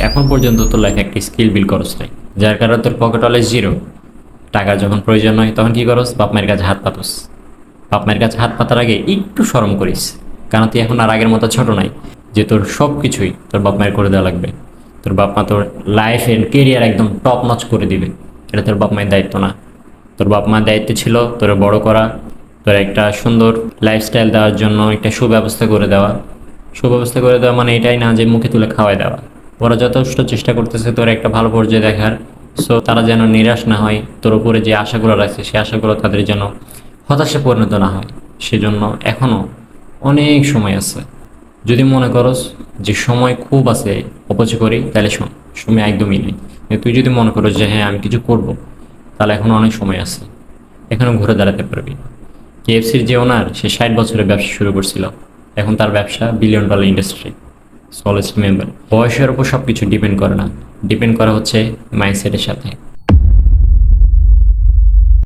এখন পর্যন্ত তোর লাইফে একটা স্কিল বিল্ড করস নাই, যার কারণে তোর পকেট অলওয়েজ জিরো। টাকা যখন প্রয়োজন হয় তখন কি করস? বাপ মায়ের কাছে হাত পাতস। বাপ মায়ের কাছে হাত পাতার আগে একটু শরম করিস, কারণ তুই এখন আর আগের মতো ছোট নাই যে তোর সব কিছুই তোর বাপ মায়ের করে দেওয়া লাগবে। তোর বাপ মা তোর লাইফ এন্ড কেরিয়ার একদম টপ নচ করে দিবে, এটা তোর বাপ মায়ের দায়িত্ব না। তোর বাপ মার দায়িত্ব ছিল তোর বড় করা, তোর একটা সুন্দর লাইফস্টাইল দেওয়ার জন্য একটা সুব্যবস্থা করে দেওয়া। সুব্যবস্থা করে দেওয়া মানে এটাই না যে মুখে তুলে খাওয়াই দেওয়া। ওরা যথেষ্ট চেষ্টা করতেছে তোর একটা ভালো পর্যায়ে দেখার। সো তারা যেন নিরাশ না হয়, তোর উপরে যে আশাগুলো রাখছে সেই আশাগুলো তাদের যেন হতাশে পরিণত না হয়। সেজন্য এখনও অনেক সময় আছে। যদি মনে করস যে সময় খুব আছে অপচয় করি, তাহলে শোন, সময় একদমই নেই। কিন্তু তুই যদি মনে করস যে হ্যাঁ আমি কিছু করব, তাহলে এখনো অনেক সময় আছে, এখনো ঘুরে দাঁড়াতে পারবি। কেএফসির যে ওনার, সে 60 বছরের ব্যবসা শুরু করছিল, এখন তার ব্যবসা $1 billion industry. So always remember, বয়সের উপর সব কিছু ডিপেন্ড করে না, ডিপেন্ড করা হচ্ছে মাইন্ডসেটের সাথে।